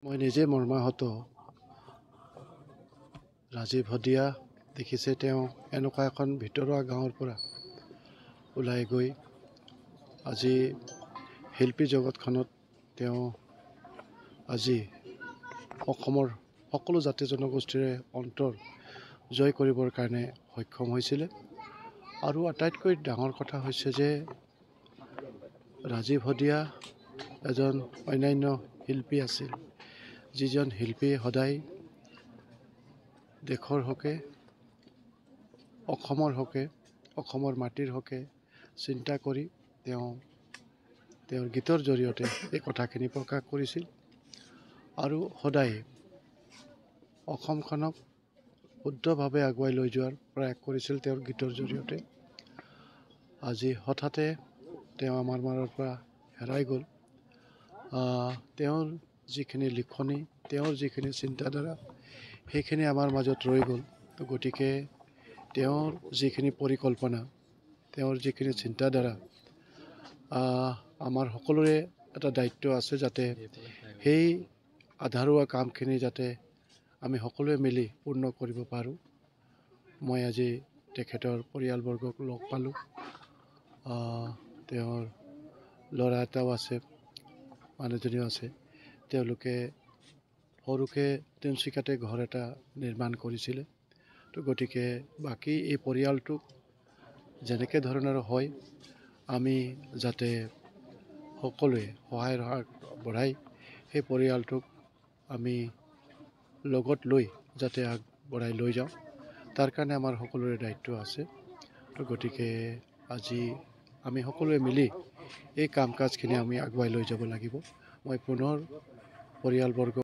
মই নিজে মৰ্মাহত। ৰাজীৱ হদিয়া দেখিছে, তেওঁ এনেকুৱা এখন ভিতৰুৱা গাঁৱৰ পৰা ওলাই গৈ আজি শিল্পী জগতখনত তেওঁ আজি অসমৰ সকলো জাতি জনগোষ্ঠীৰে অন্তৰ জয় কৰিবৰ কাৰণে সক্ষম হৈছিলে। আৰু আটাইতকৈ ডাঙৰ কথা হৈছে যে ৰাজীৱ হদিয়া এজন অন্যান্য শিল্পী আছিল, যিজন শিল্পী সদায় দেশৰ হকে, অসমৰ হকে, অসমৰ মাটিৰ হকে চিন্তা কৰি তেওঁৰ গীতৰ জৰিয়তে এই কথাখিনি প্ৰকাশ কৰিছিল আৰু সদায় অসমখনক শুদ্ধভাৱে আগুৱাই লৈ যোৱাৰ প্ৰয়াস কৰিছিল তেওঁৰ গীতৰ জৰিয়তে। আজি হঠাতে তেওঁ আমাৰ মাজৰ পৰা হেৰাই গ'ল। তেওঁৰ যিখিনি লিখনি, তেওঁৰ যিখিনি চিন্তাধাৰা, সেইখিনি আমাৰ মাজত ৰৈ গ'ল। গতিকে তেওঁৰ যিখিনি পৰিকল্পনা, তেওঁৰ যিখিনি চিন্তাধাৰা, আমাৰ সকলোৰে এটা দায়িত্ব আছে যাতে সেই আধৰুৱা কামখিনি যাতে আমি সকলোৱে মিলি পূৰ্ণ কৰিব পাৰোঁ। মই আজি তেখেতৰ পৰিয়ালবৰ্গক লগ পালোঁ। তেওঁৰ ল'ৰা এটাও আছে, মানুহজনীও আছে। তেওঁলোকে সৰুকে তিনিচুকীয়াতে ঘৰ এটা নিৰ্মাণ কৰিছিলে। তো গতিকে বাকী এই পৰিয়ালটোক যেনেকৈ ধৰণৰ হয়, আমি যাতে সকলোৱে সহায়ৰ হাত বঢ়াই সেই পৰিয়ালটোক আমি লগত লৈ যাতে আগবঢ়াই লৈ যাওঁ, তাৰ কাৰণে আমাৰ সকলোৰে দায়িত্ব আছে। তো গতিকে আজি আমি সকলোৱে মিলি এই কাম কাজখিনি আমি আগুৱাই লৈ যাব লাগিব। মই পুনৰ পৰিয়ালবৰ্গ